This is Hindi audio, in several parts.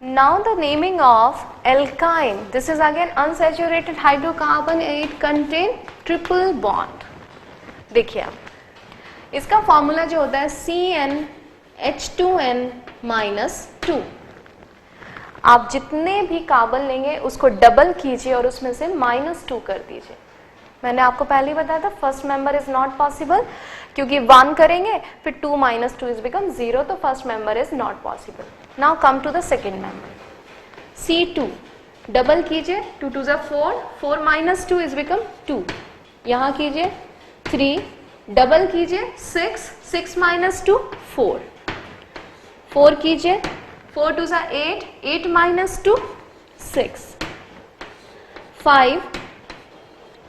Now the naming of alkyne. This is again unsaturated hydrocarbon. It contain triple bond. देखिए आप, इसका फॉर्मूला जो होता है CnH2n-2। आप जितने भी कार्बन लेंगे उसको डबल कीजिए और उसमें से -2 कर दीजिए। मैंने आपको पहले ही बताया था first member is not possible, क्योंकि 1 करेंगे फिर 2 - 2 इज बिकम 0, तो first member is not possible. Now come to the second member C2, double कीजिए, 2 2 ज़ा 4, 4 - 2 इज बिकम 2। यहाँ कीजिए 3, डबल कीजिए 6, 6 - 2 4, 4 कीजिए, 4 2 ज़ा 8, 8 - 2 6, 5,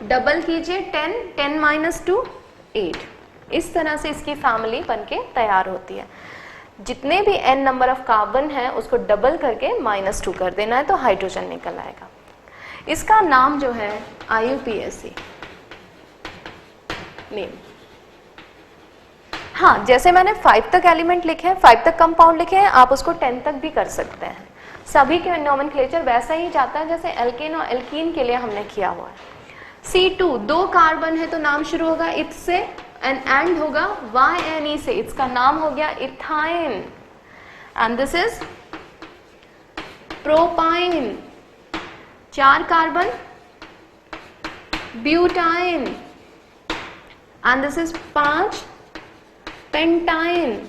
डबल कीजिए 10, 10 - 2 8। इस तरह से इसकी फैमिली बनके तैयार होती है। जितने भी n नंबर ऑफ कार्बन है उसको डबल करके -2 कर देना है तो हाइड्रोजन निकल आएगा। इसका नाम जो है IUPAC नेम। हाँ, जैसे मैंने 5 तक एलिमेंट लिखे हैं, 5 तक कंपाउंड लिखे हैं, आप उसको 10 तक भी कर सकते हैं। सभी के नोमेनक्लेचर वैसा ही जाता है जैसे एल्केन और एल्कीन के लिए हमने किया हुआ है। C2, 2 कार्बन है तो नाम शुरू होगा इथ से एंड होगा YNE से, इसका नाम हो गया ethyne. And this is propyne. 4 carbon butyne. And this is 5 pentyne.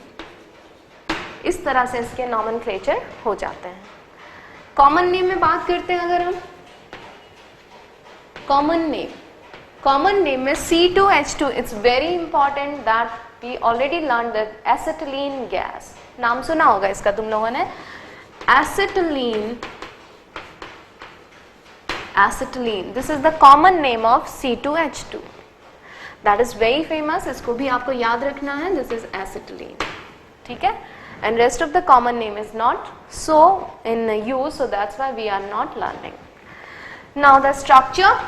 इस तरह से इसके नोमेनक्लेचर हो जाते हैं। कॉमन नेम में बात करते हैं अगर हम, कॉमन नेम में C2H2, it's very important that we already learn that acetylene gas, नाम सुना होगा इसका तुम लोगों ने, acetylene, this is the common name of C2H2, that is very famous, इसको भी आपको याद रखना है, दिस इज एसिटिलीन, ठीक है। And rest of the common name is not so in use, so that's why we are not learning. Now the structure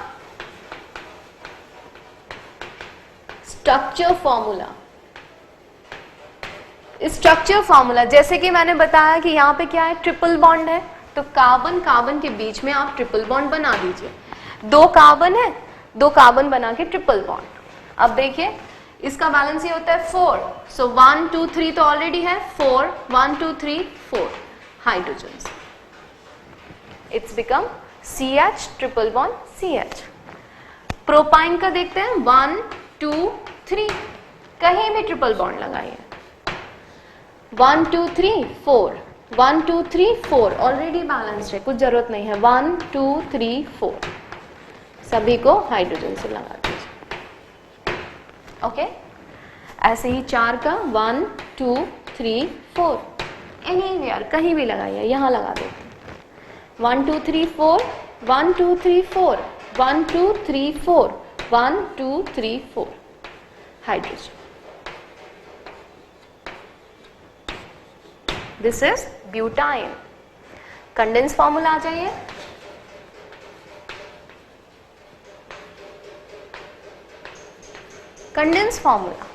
formula, जैसे कि मैंने बताया कि यहाँ पे क्या है, ट्रिपल बॉन्ड है, तो कार्बन के बीच में आप ट्रिपल बॉन्ड बना दीजिए। 2 कार्बन है, 2 कार्बन बना के ट्रिपल बॉन्ड। अब देखिए इसका बैलेंस ये होता है 4, सो 1 2 3 तो ऑलरेडी है, 4 1 2 3 4 hydrogen, it's become CH triple bond CH। Propyne का देखते हैं, 1 2 3, कहीं भी ट्रिपल बॉन्ड लगाइए, 1 2 3 4, 1 2 3 4 ऑलरेडी बैलेंस्ड है, कुछ जरूरत नहीं है, 1 2 3 4 सभी को हाइड्रोजन से लगा दीजिए। ओके, ऐसे ही 4 का 1 2 3 4 एनीवेयर कहीं भी लगाइए, यहाँ लगा देते हैं, 1 2 3 4 1 2 3 4 1 2 3 4 1 2 3 4 hydrogen. This is butane. Condense formula आ जाइए, कंडेंस फॉर्मूला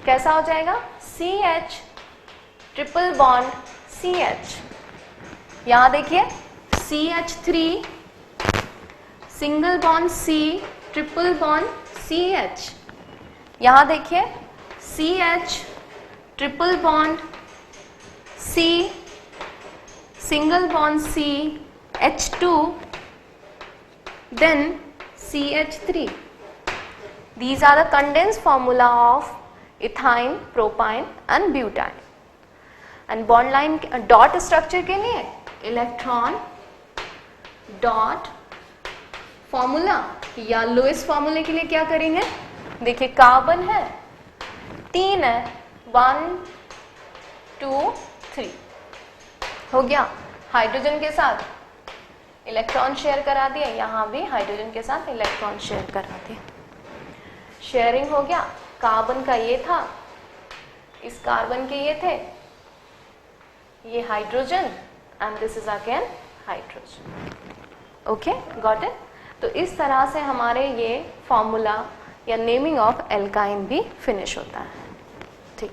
कैसा हो जाएगा, CH ट्रिपल बॉन्ड CH। यहां देखिए CH3 single bond C triple bond CH। यहां देखिए CH triple bond C single bond C H2 then CH3। These are the condensed formula of ethyne, propyne and butane. And bond line dot structure के लिए इलेक्ट्रॉन डॉट फॉर्मूला या लोएस्ट फॉर्मूले के लिए क्या करेंगे, देखिए कार्बन है 3 है, 1 2 3 हो गया, हाइड्रोजन के साथ इलेक्ट्रॉन शेयर करा दिया, यहाँ भी हाइड्रोजन के साथ इलेक्ट्रॉन शेयर करा दिया, शेयरिंग हो गया। कार्बन का ये था, इस कार्बन के ये थे, ये hydrogen and this is again hydrogen. Okay, got it. तो इस तरह से हमारे ये फॉर्मूला या नेमिंग ऑफ एल्काइन भी फिनिश होता है। ठीक,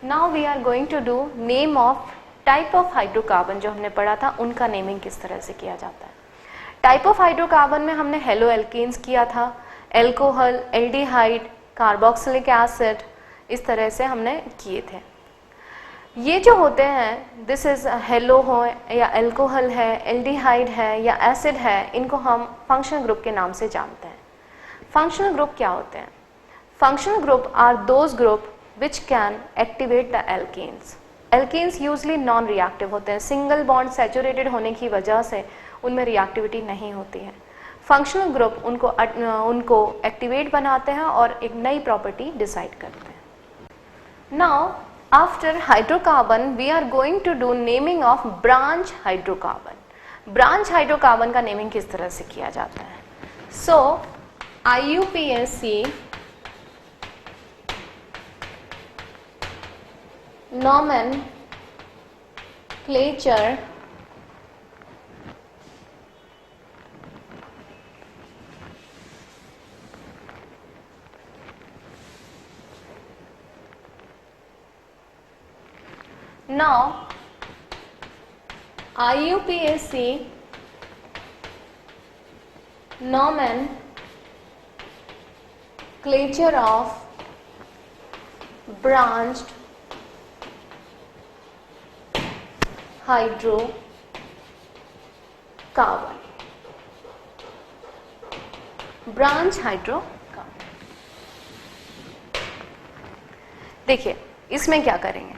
now we are going to do name of type of hydrocarbon जो हमने पढ़ा था, उनका नेमिंग किस तरह से किया जाता है। टाइप ऑफ हाइड्रोकार्बन में हमने हेलो एल्केन्स किया था, एल्कोहल, एल्डिहाइड, कार्बोक्सिलिक एसिड, इस तरह से हमने किए थे। ये जो होते हैं, दिस इज हेलो हो या एल्कोहल है, एल्डिहाइड है या एसिड है, इनको हम फंक्शनल ग्रुप के नाम से जानते हैं। फंक्शनल ग्रुप क्या होते हैं? Functional group are those group which can activate the alkanes. Alkanes usually non reactive होते हैं, सिंगल बॉन्ड सैचुरेटेड होने की वजह से उनमें रिएक्टिविटी नहीं होती है। फंक्शनल ग्रुप उनको एक्टिवेट बनाते हैं और एक नई प्रॉपर्टी डिसाइड करते हैं। Now after hydrocarbon we are going to do naming of branch hydrocarbon. Branch hydrocarbon का नेमिंग किस तरह से किया जाता है? So IUPAC nomenclature now IUPAC nomenclature of branched hydrocarbon. Branch hydrocarbon, देखिए इसमें क्या करेंगे।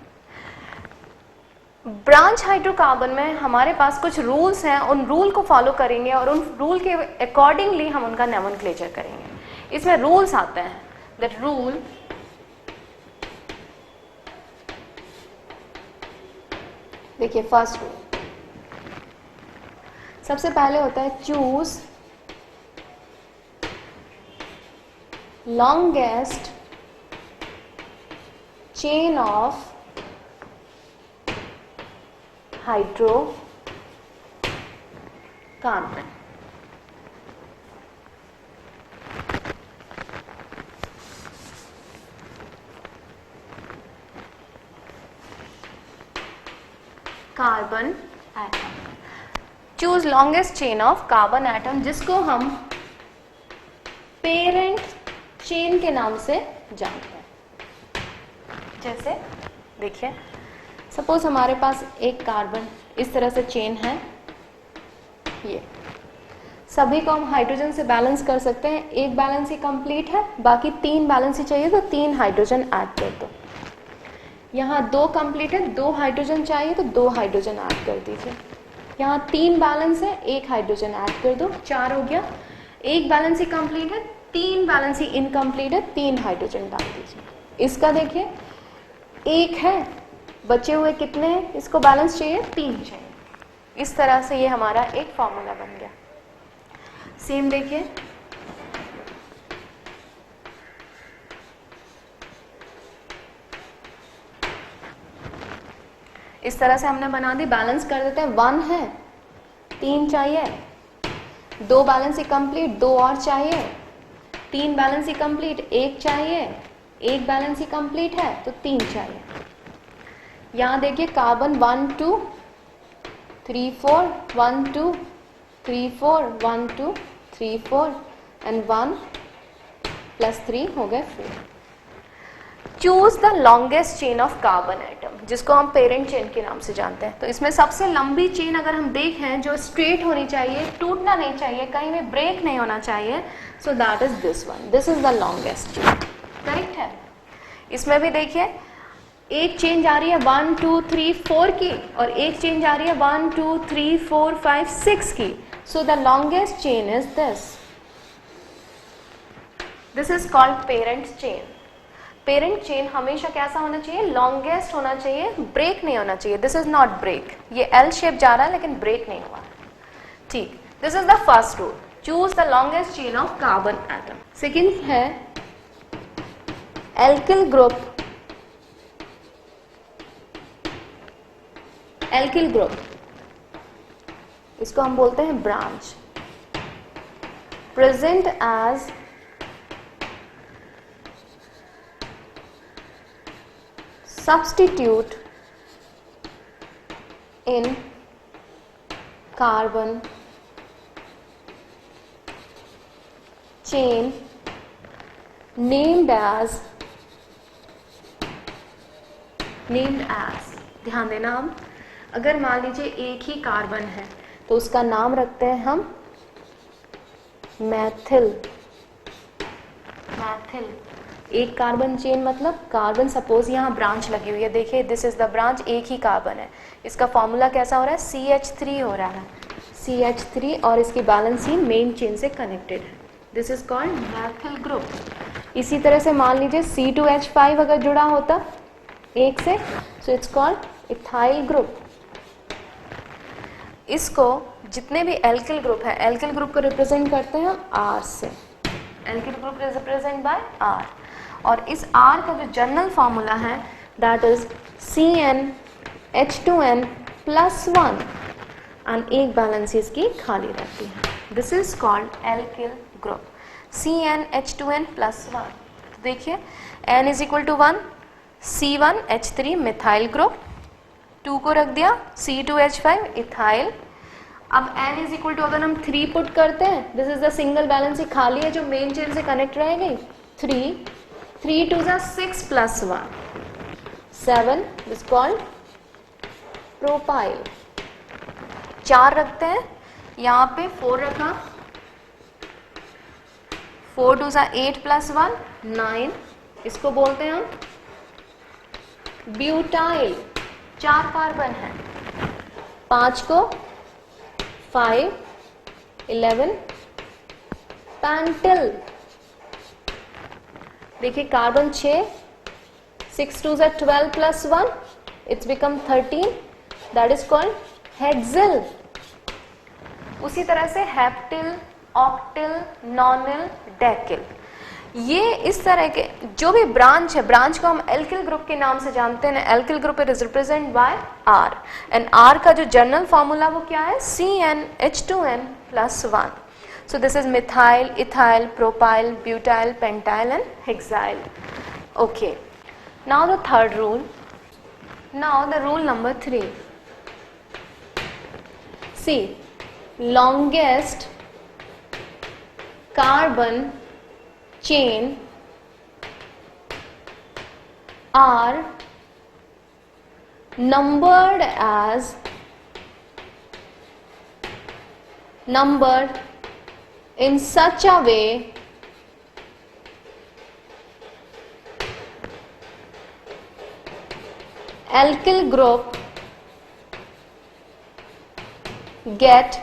ब्रांच हाइड्रोकार्बन में हमारे पास कुछ रूल्स हैं, उन रूल को फॉलो करेंगे और उन रूल के अकॉर्डिंगली हम उनका नोमेनक्लेचर करेंगे। इसमें रूल्स आते हैं, दैट रूल देखिए फर्स्ट रूल सबसे पहले होता है choose longest chain of hydrocarbon. Carbon atom, choose longest chain of carbon atom, जिसको हम पेरेंट चेन के नाम से जानते हैं। जैसे देखिए, सपोज हमारे पास एक कार्बन इस तरह से चेन है, ये सभी को हम हाइड्रोजन से बैलेंस कर सकते हैं। एक बैलेंस ही कंप्लीट है, बाकी 3 बैलेंस ही चाहिए तो 3 हाइड्रोजन ऐड कर दो। यहाँ 2 कंप्लीट है, 2 हाइड्रोजन चाहिए तो 2 हाइड्रोजन ऐड कर दीजिए। यहाँ 3 बैलेंस है, 1 हाइड्रोजन ऐड कर दो, 4 हो गया। एक बैलेंस ही कंप्लीट है, 3 बैलेंस ही इनकम्प्लीट है, 3 हाइड्रोजन डाल दीजिए। इसका देखिए 1 है, बचे हुए कितने हैं? इसको बैलेंस चाहिए 3 चाहिए। इस तरह से ये हमारा एक फॉर्मूला बन गया। सेम देखिए, इस तरह से हमने बना दी। बैलेंस कर देते हैं, 1 है, 3 चाहिए, 2 बैलेंस ही कंप्लीट, 2 और चाहिए, 3 बैलेंस ही कंप्लीट, 1 चाहिए, 1 बैलेंस ही कंप्लीट है तो 3 चाहिए। यहाँ देखिए कार्बन 1 2 3 4 1 2 3 4 1 2 3 4 एंड 1 प्लस 3 हो गए 4। Choose the longest chain of carbon atom, जिसको हम पेरेंट चेन के नाम से जानते हैं। तो इसमें सबसे लंबी चेन अगर हम देखें, जो स्ट्रेट होनी चाहिए, टूटना नहीं चाहिए, कहीं में ब्रेक नहीं होना चाहिए, so that is this one. This is the longest chain, correct है। इसमें भी देखिए, एक चेन जा रही है 1 2 3 4 की और एक चेन जा रही है 1 2 3 4 5 6 की। So the longest chain is this is called parent chain. Parent chain हमेशा कैसा होना चाहिए? लॉन्गेस्ट होना चाहिए, ब्रेक नहीं होना चाहिए। दिस इज नॉट ब्रेक, ये एल शेप जा रहा है लेकिन ब्रेक नहीं हुआ, ठीक। This is the first rule, choose the longest chain of carbon atom. Second है एल्किल ग्रुप। एल्किल ग्रुप, इसको हम बोलते हैं branch. Present as substitute in carbon chain named as ध्यान देना, हम अगर मान लीजिए एक ही कार्बन है तो उसका नाम रखते हैं हम मैथिल। एक कार्बन चेन मतलब कार्बन, सपोज यहाँ ब्रांच लगी हुई है, देखिए दिस इज द ब्रांच, एक ही कार्बन है, इसका फॉर्मूला कैसा हो रहा है, CH3 हो रहा है, CH3, और इसकी बैलेंस ही मेन चेन से कनेक्टेड है, this is called Maithil group. इसी तरह से मान लीजिए C2H5 अगर जुड़ा होता एक से, so it's called ethyl group. इसको जितने भी एल्किल ग्रुप है, एल्किल ग्रुप को रिप्रेजेंट करते हैं हम R से, alkyl group is represent by R, और इस R का जो जनरल फॉर्मूला है दैट इज CnH2n + 1, एंड एक बैलेंस इसकी खाली रहती है, this is called alkyl group, CnH2n + 1। तो देखिए N = 1, C1H3 मिथाइल ग्रुप, 2 को रख दिया C2H5 इथाइल। अब N = अगर हम 3 पुट करते हैं, this is the single balance, ही खाली है जो मेन चेन से कनेक्ट रहेगी, 3 2 6 + 1 7 इज कॉल्ड प्रोपाइल। 4 रखते हैं, यहाँ पे 4 रखा, 4 2 8 + 1 9, इसको बोलते हैं हम ब्यूटाइल, 4 कार्बन है, 5 को 5 11 पैंटिल। देखिए carbon 6 2 12 + 1 it's become 13, that is called hexyl. उसी तरह से हेप्टिल, ऑक्टिल, नॉनिल, डेकिल, ये इस तरह के जो भी ब्रांच है, ब्रांच को हम एल्किल ग्रुप के नाम से जानते हैं। Alkyl group is represent by R, and R का जो जनरल फॉर्मूला वो क्या है, CnH2n + 1। So this is methyl, ethyl, propyl, butyl, pentyl and hexyl. Okay, now the third rule, now the rule number 3, see longest carbon chain are numbered in such a way alkyl group get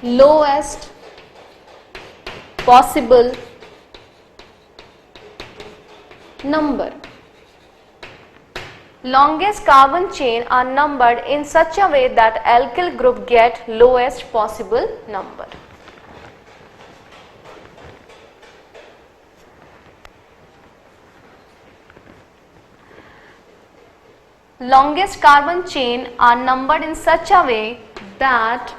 lowest possible number. Longest carbon chain are numbered in such a way that alkyl group get lowest possible number. Longest carbon chain are numbered in such a way that,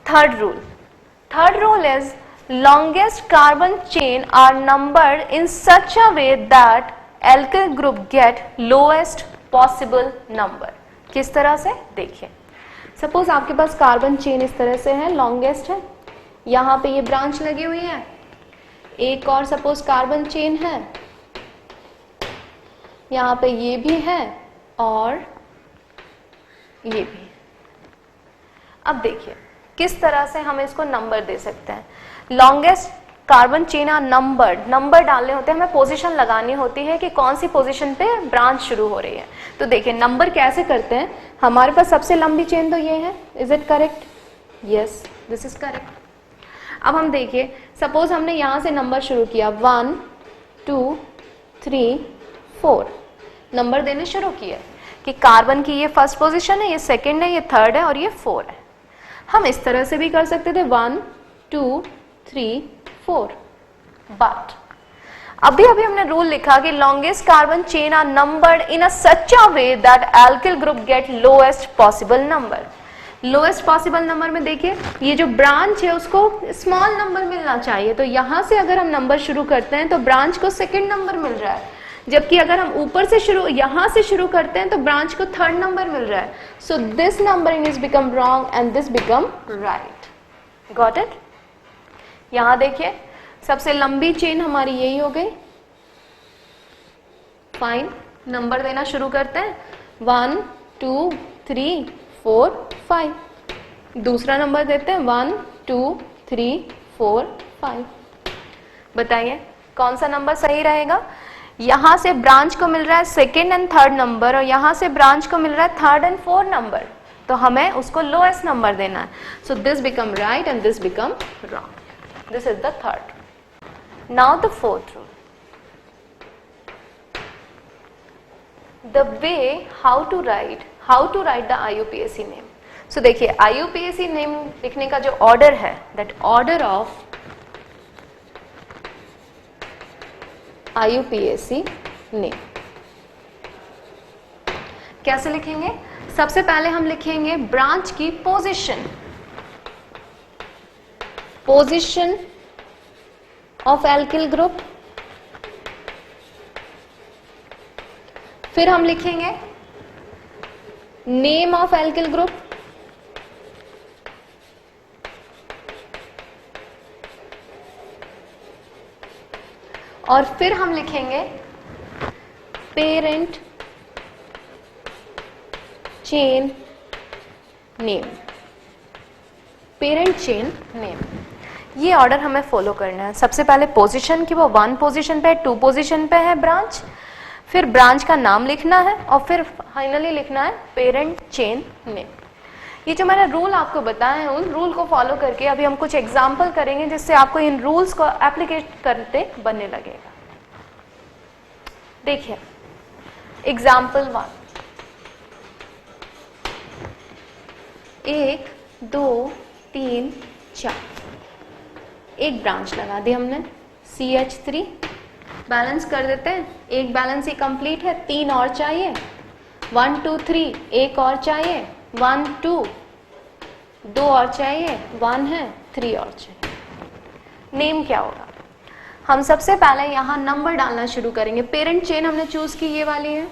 third rule is longest carbon chain are numbered in such a way that alkyl group get lowest possible number. किस तरह से, देखिए सपोज आपके पास कार्बन चेन इस तरह से है, लॉन्गेस्ट है, यहाँ पे ये ब्रांच लगी हुई है, एक और सपोज कार्बन चेन है, यहाँ पे ये भी है और ये भी। अब देखिए किस तरह से हम इसको नंबर दे सकते हैं। Longest carbon chain are numbered, number डालने होते हैं, हमें पोजीशन लगानी होती है कि कौन सी पोजीशन पे ब्रांच शुरू हो रही है। तो देखिए नंबर कैसे करते हैं, हमारे पास सबसे लंबी चेन तो ये है, is it correct, yes this is correct. अब हम देखिए सपोज हमने यहाँ से नंबर शुरू किया 1 2 3 4, नंबर देने शुरू किए कि कार्बन की ये फर्स्ट पोजीशन है, ये सेकंड है, ये थर्ड है और ये 4 है। हम इस तरह से भी कर सकते थे 1 2 3 4, बट अभी हमने रूल लिखा कि longest carbon chain are numbered in a such a way that alkyl group get lowest possible number. Lowest possible number में देखिए ये जो ब्रांच है उसको स्मॉल नंबर मिलना चाहिए, तो यहाँ से अगर हम नंबर शुरू करते हैं तो ब्रांच को सेकंड नंबर मिल रहा है, जबकि अगर हम ऊपर से यहाँ से शुरू करते हैं तो ब्रांच को थर्ड नंबर मिल रहा है. So this numbering is become wrong and this become right. Got it? यहाँ देखिए सबसे लंबी चेन हमारी यही हो गई. फाइन, नंबर देना शुरू करते हैं. 1 2 3 4 5. दूसरा नंबर देते हैं 1 2 3 4 5. बताइए कौन सा नंबर सही रहेगा? यहां से ब्रांच को मिल रहा है सेकेंड एंड थर्ड नंबर और यहां से ब्रांच को मिल रहा है थर्ड एंड फोर्थ नंबर, तो हमें उसको लोएस्ट नंबर देना है. So this become right and this become wrong. This is the third. Now the fourth rule. The way how to write the IUPAC name. So देखिए IUPAC name लिखने का जो ऑर्डर है, that order of IUPAC name कैसे लिखेंगे? सबसे पहले हम लिखेंगे ब्रांच की पोजीशन ऑफ एल्किल ग्रुप. फिर हम लिखेंगे नेम ऑफ एल्किल ग्रुप. और फिर हम लिखेंगे parent chain name. Parent chain name, ये ऑर्डर हमें फॉलो करना है. सबसे पहले पोजीशन की वो 1 पोजीशन पे, 2 पोजीशन पे है ब्रांच, फिर ब्रांच का नाम लिखना है और फिर फाइनली लिखना है पेरेंट चेन नेम. ये जो मैंने रूल आपको बताए हैं उन रूल को फॉलो करके अभी हम कुछ एग्जाम्पल करेंगे जिससे आपको इन रूल्स को एप्लीकेट करते बनने लगेगा. देखिए एग्जाम्पल 1. 1 2 3 4. एक ब्रांच लगा दी हमने CH3. बैलेंस कर देते हैं. एक बैलेंस ही कंप्लीट है, 3 और चाहिए. 1 2 3 एक और चाहिए. 1 2 2 और चाहिए. 1 है, 3 और चाहिए. नेम क्या होगा? हम सबसे पहले यहाँ नंबर डालना शुरू करेंगे. पेरेंट चेन हमने चूज की ये वाली है.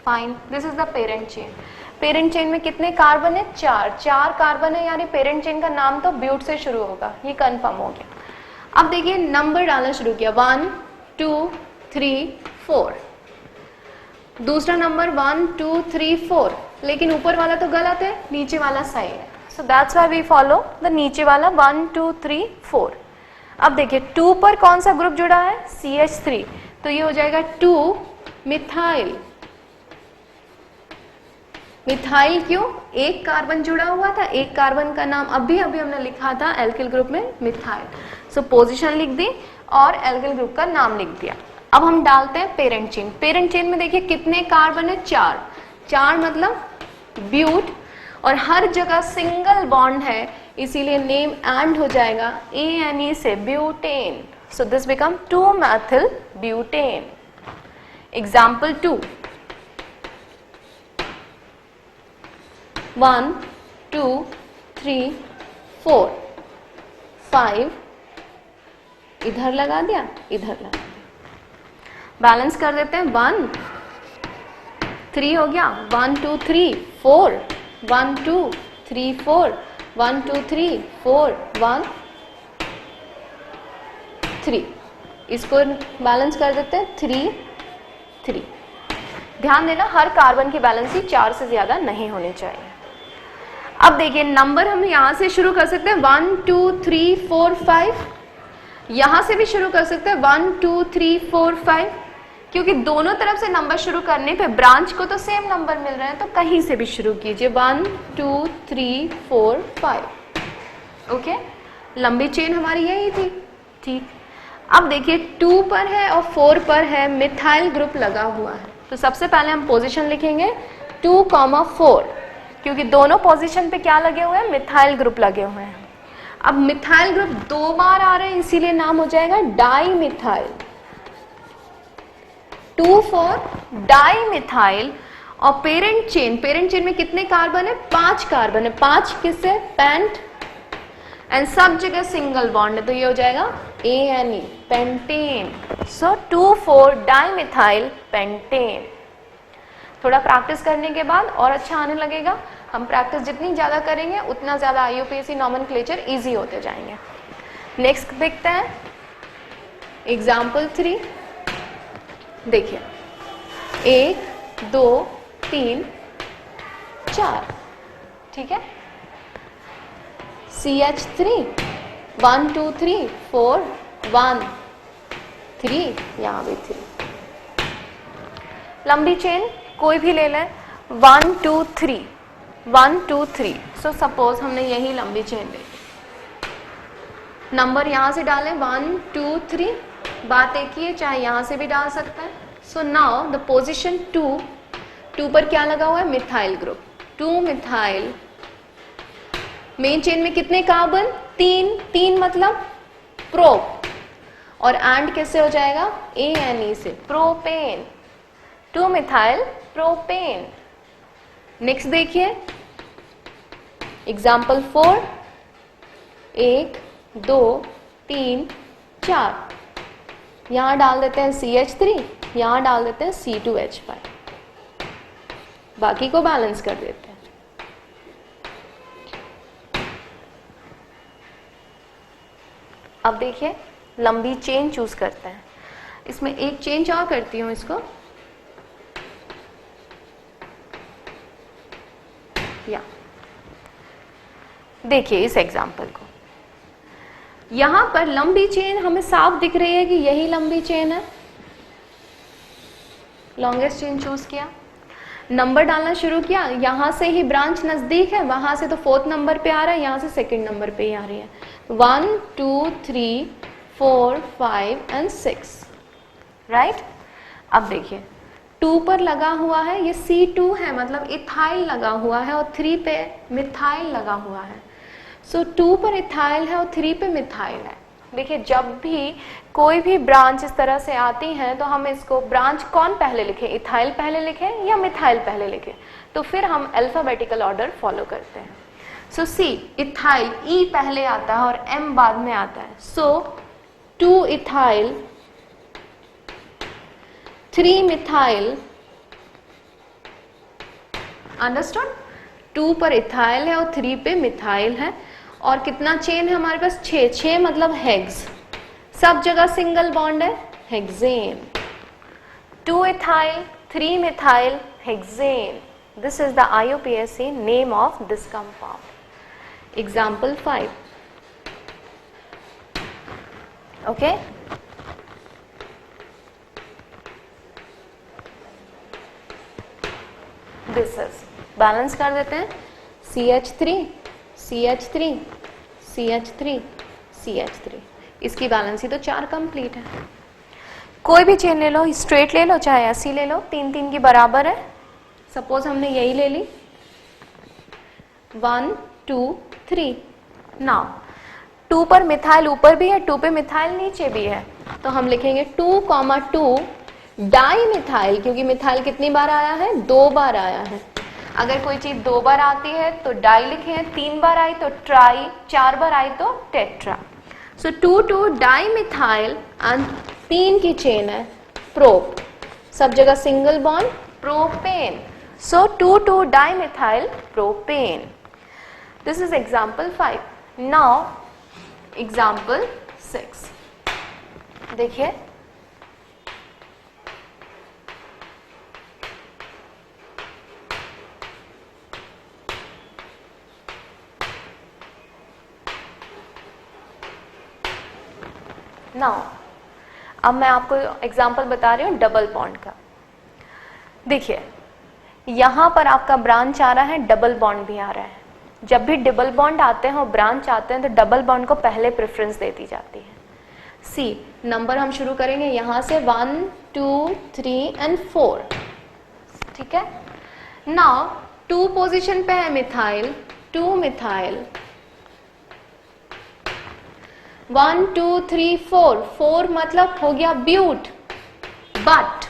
Fine, this is the parent chain. Parent chain में कितने कार्बन है? 4 कार्बन है, यानी पेरेंट चेन का नाम तो ब्यूट से शुरू होगा. ये कंफर्म हो गया. अब देखिए नंबर डालना शुरू किया. 1 2 3 4. दूसरा नंबर 1 2 3 4, लेकिन ऊपर वाला तो गलत है, नीचे वाला सही है. So that's why we follow the नीचे वाला 1 2 3 4. अब देखिए 2 पर कौन सा ग्रुप जुड़ा है? CH3. तो ये हो जाएगा 2 मिथाइल. मिथाइल क्यों? एक कार्बन जुड़ा हुआ था, एक कार्बन का नाम अभी हमने लिखा था एल्किल ग्रुप में मिथाइल. सो पोजीशन लिख दी और एल्किल ग्रुप का नाम लिख दिया. अब हम डालते हैं पेरेंट चेन. पेरेंट चेन में देखिए कितने कार्बन है? 4 मतलब ब्यूट, और हर जगह सिंगल बॉन्ड है इसीलिए नेम एंड हो जाएगा ANE से, butane. So this become 2 methyl butane. Example 2. 1 2 3 4 5. इधर लगा दिया, इधर लगा दिया. बैलेंस कर देते हैं. 1 3 हो गया. 1 2 3 4. 1 2 3 4. 1 2 3 4 1 3. इसको बैलेंस कर देते हैं. 3 3. ध्यान देना हर कार्बन की बैलेंस ही 4 से ज्यादा नहीं होनी चाहिए. अब देखिए नंबर हम यहां से शुरू कर सकते हैं. 1 2 3 4 5. यहां से भी शुरू कर सकते हैं 1 2 3 4 5, क्योंकि दोनों तरफ से नंबर शुरू करने पे ब्रांच को तो सेम नंबर मिल रहे हैं, तो कहीं से भी शुरू कीजिए. 1 2 3 4 5. ओके, लंबी चेन हमारी यही थी. ठीक, अब देखिए 2 पर है और 4 पर है, मिथाइल ग्रुप लगा हुआ है. तो सबसे पहले हम पोजीशन लिखेंगे 2, 4, क्योंकि दोनों पोजीशन पे क्या लगे हुए हैं? मिथाइल ग्रुप लगे हुए हैं. अब मिथाइल ग्रुप 2 बार आ रहे हैं इसीलिए नाम हो जाएगा di methyl. 2 for di methyl. और पेरेंट चेन में कितने कार्बन है? 5 कार्बन है। 5 किससे? पेंट, एंड सब जगह सिंगल बॉन्ड है तो ये हो जाएगा ANE, पेंटेन। सो 2,4 डाइमिथाइल पेंटेन। थोड़ा प्रैक्टिस करने के बाद और अच्छा आने लगेगा। हम प्रैक्टिस जितनी ज्यादा करेंगे उतना ज्यादा IUPAC नॉमेनक्लेचर इजी होते जाएंगे। नेक्स्ट देखते हैं एग्जाम्पल 3। देखिए 1 2 3 4, ठीक है। CH3 1 2 3 4 1 3, यहाँ भी 3। लंबी चेन कोई भी ले लें, 1 2 3 1 2 3। सो सपोज हमने यही लंबी चेन ले ली, नंबर यहाँ से डालें 1 2 3, बात एक ही है, चाहे यहाँ से भी डाल सकते हैं। सो नाउ द पोजिशन 2 पर क्या लगा हुआ है? Methyl group, 2 methyl. Main chain में कितने कार्बन? 3 मतलब प्रोप, और एंड कैसे हो जाएगा? ANE से, प्रोपेन, 2 मिथाइल प्रोपेन। नेक्स्ट देखिए एग्जाम्पल 4, 1 2 3 4, यहां डाल देते हैं CH3, यहां डाल देते हैं C2H5, बाकी को बैलेंस कर देते हैं। अब देखिए लंबी चेन चूज करते हैं, इसमें एक चेंज और करती हूं इसको, या देखिए इस एग्जाम्पल को, यहां पर लंबी चेन हमें साफ दिख रही है कि यही लंबी चेन है। लॉन्गेस्ट चेन चूज किया, नंबर डालना शुरू किया, यहां से ही ब्रांच नजदीक है, वहां से तो 4th नंबर पे आ रहा है, यहां से 2nd नंबर पे ही आ रही है। 1 2 3 4 5 एंड 6, राइट। अब देखिए 2 पर लगा हुआ है, ये C2 है मतलब इथाइल लगा हुआ है, और 3 पे मिथाइल लगा हुआ है। सो 2 पर इथाइल है और 3 पे मिथाइल है। देखिए जब भी कोई भी ब्रांच इस तरह से आती है तो हम इसको ब्रांच कौन पहले लिखें? इथाइल पहले लिखें या मिथाइल पहले लिखें? तो फिर हम अल्फाबेटिकल ऑर्डर फॉलो करते हैं। सो C इथाइल, E पहले आता है और M बाद में आता है। सो 2 इथाइल 3 मिथाइल, अंडरस्टूड। 2 पर इथाइल है और 3 पे मिथाइल है, और कितना चेन है हमारे पास? 6 मतलब हेक्स, सब जगह सिंगल बॉन्ड है, hexane. 2 ethyl 3 methyl hexane, this is the IUPAC name of this compound. Example 5, okay. This is, balance कर देते हैं, CH3 CH3 CH3 CH3, इसकी बैलेंस ही तो 4 कंप्लीट है। कोई भी चेन ले लो, स्ट्रेट ले लो चाहे ऐसी ले लो, 3 की बराबर है। सपोज हमने यही ले ली, 1 2 3। नाउ 2 पर मिथाइल ऊपर भी है, 2 पे मिथाइल नीचे भी है, तो हम लिखेंगे 2,2 डाई मिथाइल, क्योंकि मिथाइल कितनी बार आया है? 2 बार आया है। अगर कोई चीज 2 बार आती है तो डाई लिखे, 3 बार आई तो ट्राई, 4 बार आई तो tetra. So 2,2 di methyl, and 3 की चेन है प्रोप, सब जगह single bond, propane. So 2,2 di methyl propane. This is example 5। Now example 6 देखिए, नाउ अब मैं आपको एग्जाम्पल बता रही हूँ डबल बॉन्ड का। देखिए यहाँ पर आपका ब्रांच आ रहा है, डबल बॉन्ड भी आ रहा है। जब भी डबल बॉन्ड आते हैं और ब्रांच आते हैं तो डबल बॉन्ड को पहले प्रेफरेंस देती जाती है। सी नंबर हम शुरू करेंगे यहाँ से 1 2 3 एंड 4, ठीक है। नाउ 2 पोजीशन पे है मिथाइल, 2 मिथाइल, 1 2 3 4, 4 मतलब हो गया ब्यूट। बट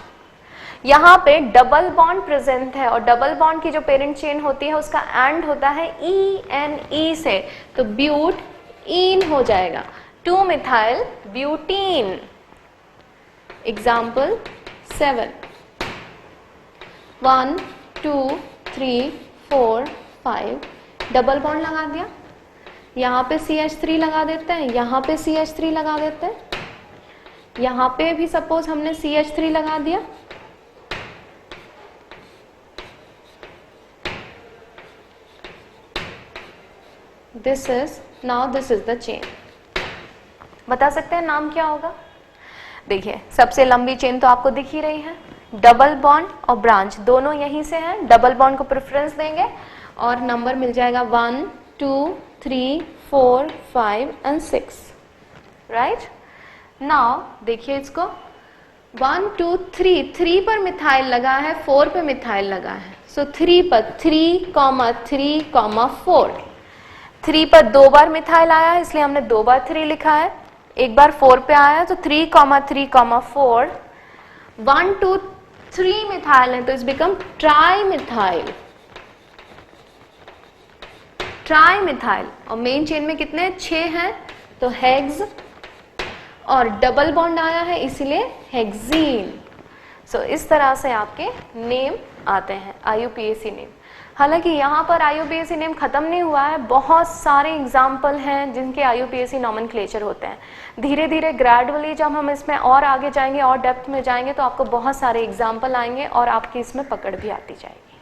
यहाँ पे डबल बॉन्ड प्रेजेंट है और डबल बॉन्ड की जो पेरेंट चेन होती है उसका एंड होता है ENE से, तो ब्यूट ईन हो जाएगा, 2 methyl butene. Example 7, 1 2 3 4 5, double bond लगा दिया, यहाँ पे CH3 लगा देते हैं, यहाँ पे CH3 लगा देते हैं, यहाँ पे भी सपोज हमने CH3 लगा दिया, दिस इज द चेन। बता सकते हैं नाम क्या होगा? देखिए सबसे लंबी चेन तो आपको दिख ही रही है, डबल बॉन्ड और ब्रांच दोनों यहीं से हैं, डबल बॉन्ड को प्रेफरेंस देंगे और नंबर मिल जाएगा 1 2 3 4 5 एंड 6, राइट। नाउ देखिए इसको, 1 2 3, 3 पर मिथाइल लगा है, 4 पे मिथाइल लगा है, सो 3 पर 3, 3, 4, 3 पर 2 बार मिथाइल आया है इसलिए हमने 2 बार 3 लिखा है, एक बार 4 पे आया है तो 3, 3, 4, 1 2 3 मिथाइल है तो इट्स बिकम ट्राई मिथाइल। और मेन चेन में कितने 6 हैं तो हेक्स, और डबल बॉन्ड आया है इसीलिए हेक्सीन। सो इस तरह से आपके नेम आते हैं IUPAC नेम। हालांकि यहाँ पर IUPAC नेम खत्म नहीं हुआ है, बहुत सारे एग्जाम्पल हैं जिनके IUPAC नॉमेनक्लेचर होते हैं। धीरे धीरे ग्रेजुअली जब हम इसमें और आगे जाएंगे और डेप्थ में जाएंगे तो आपको बहुत सारे एग्जाम्पल आएंगे और आपकी इसमें पकड़ भी आती जाएगी।